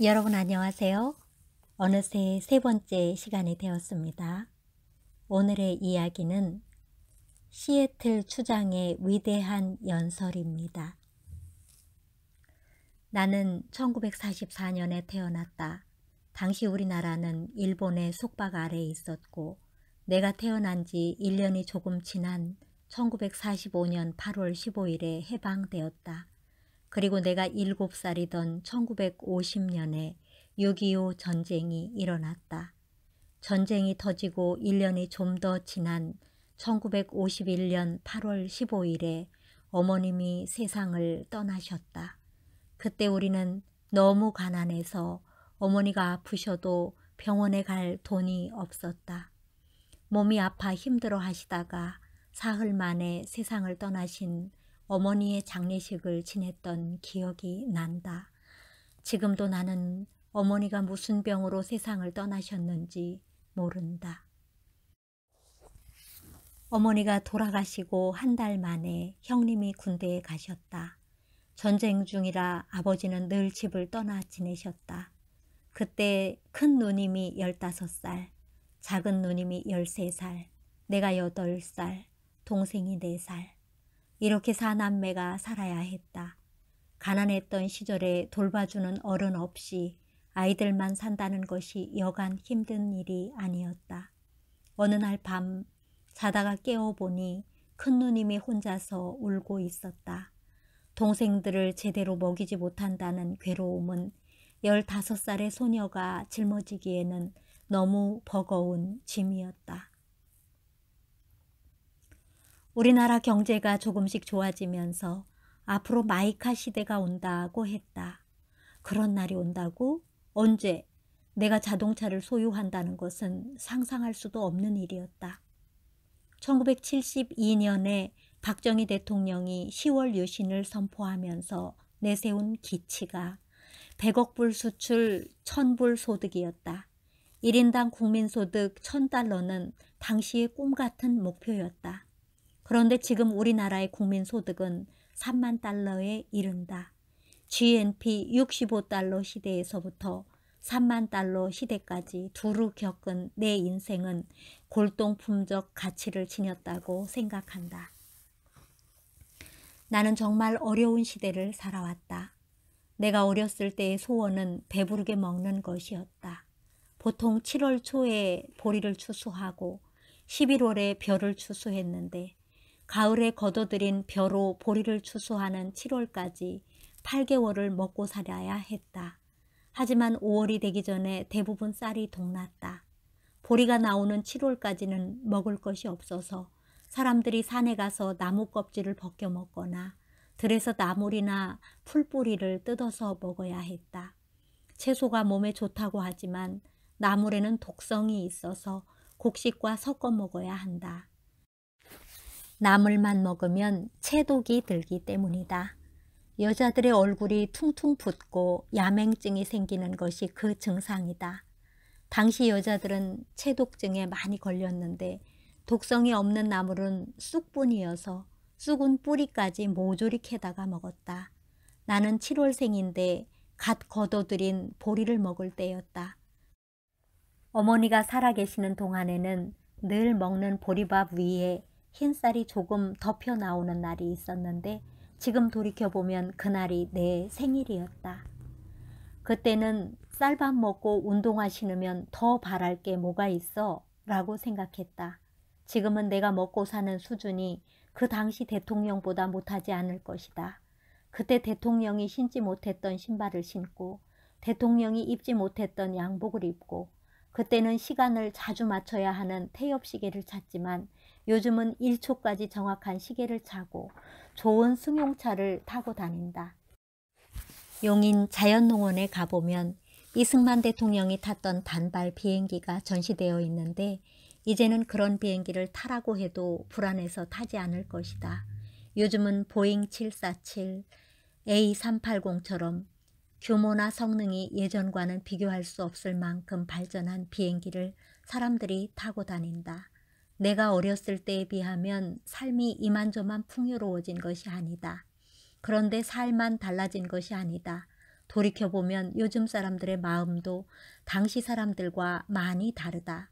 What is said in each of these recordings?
여러분 안녕하세요. 어느새 세 번째 시간이 되었습니다. 오늘의 이야기는 시애틀 추장의 위대한 연설입니다. 나는 1944년에 태어났다. 당시 우리나라는 일본의 속박 아래에 있었고 내가 태어난 지 1년이 조금 지난 1945년 8월 15일에 해방되었다. 그리고 내가 7살이던 1950년에 6.25 전쟁이 일어났다. 전쟁이 터지고 1년이 좀 더 지난 1951년 8월 15일에 어머님이 세상을 떠나셨다. 그때 우리는 너무 가난해서 어머니가 아프셔도 병원에 갈 돈이 없었다. 몸이 아파 힘들어 하시다가 사흘 만에 세상을 떠나신 어머니의 장례식을 지냈던 기억이 난다. 지금도 나는 어머니가 무슨 병으로 세상을 떠나셨는지 모른다. 어머니가 돌아가시고 한 달 만에 형님이 군대에 가셨다. 전쟁 중이라 아버지는 늘 집을 떠나 지내셨다. 그때 큰 누님이 15살, 작은 누님이 13살, 내가 8살, 동생이 4살. 이렇게 4남매가 살아야 했다. 가난했던 시절에 돌봐주는 어른 없이 아이들만 산다는 것이 여간 힘든 일이 아니었다. 어느 날 밤 자다가 깨어보니 큰누님이 혼자서 울고 있었다. 동생들을 제대로 먹이지 못한다는 괴로움은 15살의 소녀가 짊어지기에는 너무 버거운 짐이었다. 우리나라 경제가 조금씩 좋아지면서 앞으로 마이카 시대가 온다고 했다. 그런 날이 온다고? 언제? 내가 자동차를 소유한다는 것은 상상할 수도 없는 일이었다. 1972년에 박정희 대통령이 10월 유신을 선포하면서 내세운 기치가 100억 불 수출 1000불 소득이었다. 1인당 국민소득 1000달러는 당시의 꿈같은 목표였다. 그런데 지금 우리나라의 국민소득은 3만 달러에 이른다. GNP 65달러 시대에서부터 3만 달러 시대까지 두루 겪은 내 인생은 골동품적 가치를 지녔다고 생각한다. 나는 정말 어려운 시대를 살아왔다. 내가 어렸을 때의 소원은 배부르게 먹는 것이었다. 보통 7월 초에 보리를 추수하고 11월에 벼를 추수했는데 가을에 거둬들인 벼로 보리를 추수하는 7월까지 8개월을 먹고 살아야 했다. 하지만 5월이 되기 전에 대부분 쌀이 동났다. 보리가 나오는 7월까지는 먹을 것이 없어서 사람들이 산에 가서 나무 껍질을 벗겨 먹거나 들에서 나물이나 풀뿌리를 뜯어서 먹어야 했다. 채소가 몸에 좋다고 하지만 나물에는 독성이 있어서 곡식과 섞어 먹어야 한다. 나물만 먹으면 체독이 들기 때문이다. 여자들의 얼굴이 퉁퉁 붓고 야맹증이 생기는 것이 그 증상이다. 당시 여자들은 체독증에 많이 걸렸는데 독성이 없는 나물은 쑥뿐이어서 쑥은 뿌리까지 모조리 캐다가 먹었다. 나는 7월생인데 갓 거둬들인 보리를 먹을 때였다. 어머니가 살아계시는 동안에는 늘 먹는 보리밥 위에 흰쌀이 조금 덮여 나오는 날이 있었는데 지금 돌이켜보면 그날이 내 생일이었다. 그때는 쌀밥 먹고 운동화 신으면 더 바랄 게 뭐가 있어? 라고 생각했다. 지금은 내가 먹고 사는 수준이 그 당시 대통령보다 못하지 않을 것이다. 그때 대통령이 신지 못했던 신발을 신고 대통령이 입지 못했던 양복을 입고 그때는 시간을 자주 맞춰야 하는 태엽 시계를 찾지만 요즘은 1초까지 정확한 시계를 차고 좋은 승용차를 타고 다닌다. 용인 자연농원에 가보면 이승만 대통령이 탔던 단발 비행기가 전시되어 있는데 이제는 그런 비행기를 타라고 해도 불안해서 타지 않을 것이다. 요즘은 보잉 747, A380처럼 규모나 성능이 예전과는 비교할 수 없을 만큼 발전한 비행기를 사람들이 타고 다닌다. 내가 어렸을 때에 비하면 삶이 이만저만 풍요로워진 것이 아니다. 그런데 삶만 달라진 것이 아니다. 돌이켜보면 요즘 사람들의 마음도 당시 사람들과 많이 다르다.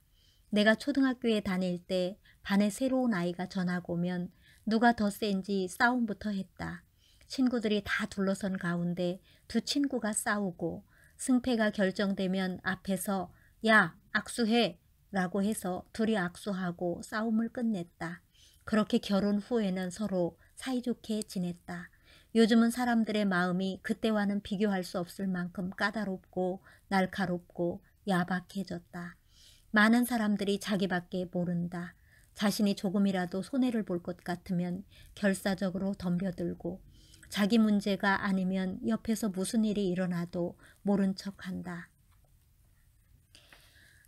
내가 초등학교에 다닐 때 반에 새로운 아이가 전학 오면 누가 더 센지 싸움부터 했다. 친구들이 다 둘러선 가운데 두 친구가 싸우고 승패가 결정되면 앞에서 야 악수해 라고 해서 둘이 악수하고 싸움을 끝냈다. 그렇게 결혼 후에는 서로 사이좋게 지냈다. 요즘은 사람들의 마음이 그때와는 비교할 수 없을 만큼 까다롭고 날카롭고 야박해졌다. 많은 사람들이 자기밖에 모른다. 자신이 조금이라도 손해를 볼 것 같으면 결사적으로 덤벼들고 자기 문제가 아니면 옆에서 무슨 일이 일어나도 모른 척한다.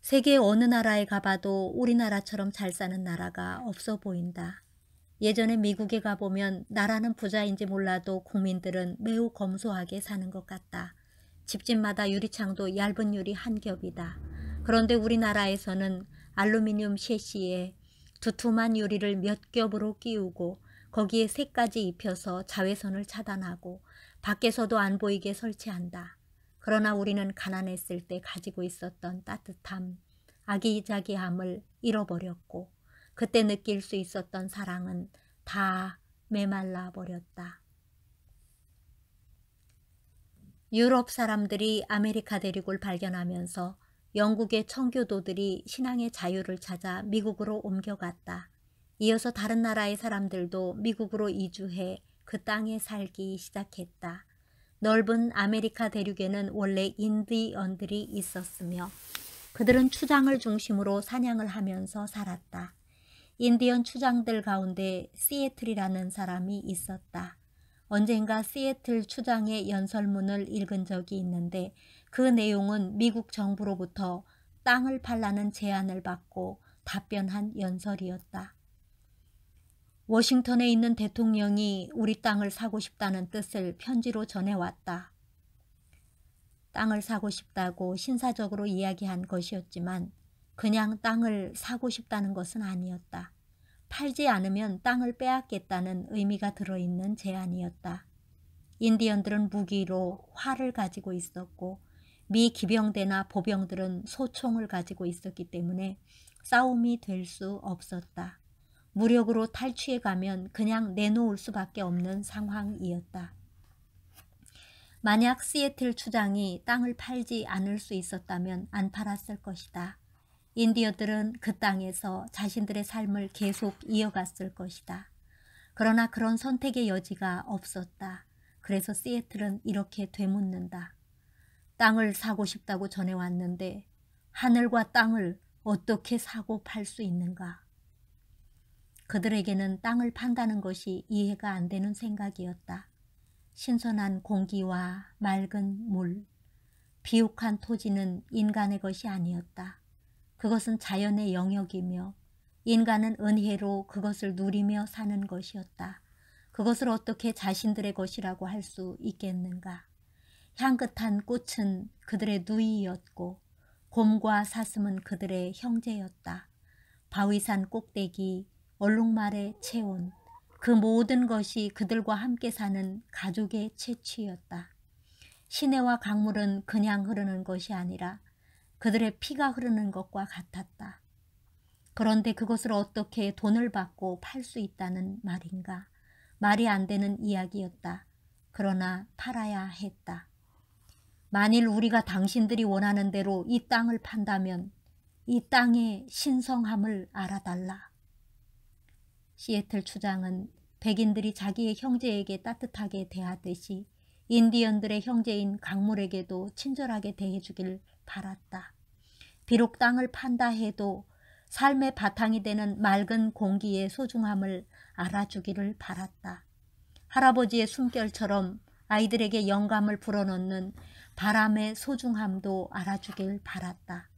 세계 어느 나라에 가봐도 우리나라처럼 잘 사는 나라가 없어 보인다. 예전에 미국에 가보면 나라는 부자인지 몰라도 국민들은 매우 검소하게 사는 것 같다. 집집마다 유리창도 얇은 유리 한 겹이다. 그런데 우리나라에서는 알루미늄 셰시에 두툼한 유리를 몇 겹으로 끼우고 거기에 색까지 입혀서 자외선을 차단하고 밖에서도 안 보이게 설치한다. 그러나 우리는 가난했을 때 가지고 있었던 따뜻함, 아기자기함을 잃어버렸고 그때 느낄 수 있었던 사랑은 다 메말라 버렸다. 유럽 사람들이 아메리카 대륙을 발견하면서 영국의 청교도들이 신앙의 자유를 찾아 미국으로 옮겨갔다. 이어서 다른 나라의 사람들도 미국으로 이주해 그 땅에 살기 시작했다. 넓은 아메리카 대륙에는 원래 인디언들이 있었으며 그들은 추장을 중심으로 사냥을 하면서 살았다. 인디언 추장들 가운데 시애틀이라는 사람이 있었다. 언젠가 시애틀 추장의 연설문을 읽은 적이 있는데 그 내용은 미국 정부로부터 땅을 팔라는 제안을 받고 답변한 연설이었다. 워싱턴에 있는 대통령이 우리 땅을 사고 싶다는 뜻을 편지로 전해왔다. 땅을 사고 싶다고 신사적으로 이야기한 것이었지만 그냥 땅을 사고 싶다는 것은 아니었다. 팔지 않으면 땅을 빼앗겠다는 의미가 들어있는 제안이었다. 인디언들은 무기로 활을 가지고 있었고 미 기병대나 보병들은 소총을 가지고 있었기 때문에 싸움이 될 수 없었다. 무력으로 탈취해 가면 그냥 내놓을 수밖에 없는 상황이었다. 만약 시애틀 추장이 땅을 팔지 않을 수 있었다면 안 팔았을 것이다. 인디언들은 그 땅에서 자신들의 삶을 계속 이어갔을 것이다. 그러나 그런 선택의 여지가 없었다. 그래서 시애틀은 이렇게 되묻는다. 땅을 사고 싶다고 전해왔는데 하늘과 땅을 어떻게 사고 팔 수 있는가? 그들에게는 땅을 판다는 것이 이해가 안 되는 생각이었다. 신선한 공기와 맑은 물, 비옥한 토지는 인간의 것이 아니었다. 그것은 자연의 영역이며 인간은 은혜로 그것을 누리며 사는 것이었다. 그것을 어떻게 자신들의 것이라고 할 수 있겠는가? 향긋한 꽃은 그들의 누이였고 곰과 사슴은 그들의 형제였다. 바위산 꼭대기, 얼룩말의 체온, 그 모든 것이 그들과 함께 사는 가족의 채취였다. 시내와 강물은 그냥 흐르는 것이 아니라 그들의 피가 흐르는 것과 같았다. 그런데 그것을 어떻게 돈을 받고 팔 수 있다는 말인가? 말이 안 되는 이야기였다. 그러나 팔아야 했다. 만일 우리가 당신들이 원하는 대로 이 땅을 판다면 이 땅의 신성함을 알아달라. 시애틀 추장은 백인들이 자기의 형제에게 따뜻하게 대하듯이 인디언들의 형제인 강물에게도 친절하게 대해주길 바랐다. 비록 땅을 판다 해도 삶의 바탕이 되는 맑은 공기의 소중함을 알아주기를 바랐다. 할아버지의 숨결처럼 아이들에게 영감을 불어넣는 바람의 소중함도 알아주길 바랐다.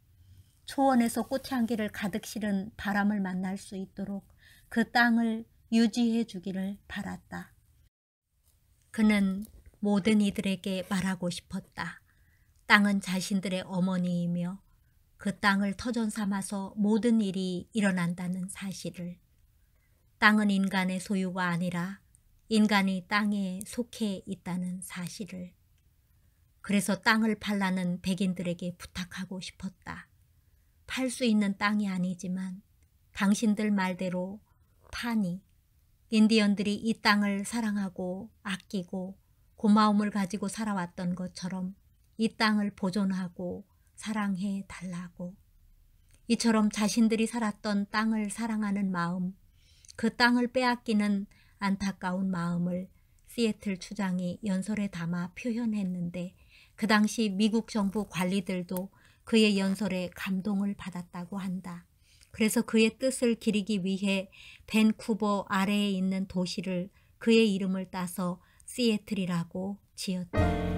초원에서 꽃향기를 가득 실은 바람을 만날 수 있도록 그 땅을 유지해 주기를 바랐다. 그는 모든 이들에게 말하고 싶었다. 땅은 자신들의 어머니이며 그 땅을 터전 삼아서 모든 일이 일어난다는 사실을. 땅은 인간의 소유가 아니라 인간이 땅에 속해 있다는 사실을. 그래서 땅을 팔라는 백인들에게 부탁하고 싶었다. 팔 수 있는 땅이 아니지만 당신들 말대로 파니, 인디언들이 이 땅을 사랑하고 아끼고 고마움을 가지고 살아왔던 것처럼 이 땅을 보존하고 사랑해 달라고. 이처럼 자신들이 살았던 땅을 사랑하는 마음, 그 땅을 빼앗기는 안타까운 마음을 시애틀 추장이 연설에 담아 표현했는데 그 당시 미국 정부 관리들도 그의 연설에 감동을 받았다고 한다. 그래서 그의 뜻을 기리기 위해 밴쿠버 아래에 있는 도시를 그의 이름을 따서 시애틀이라고 지었다.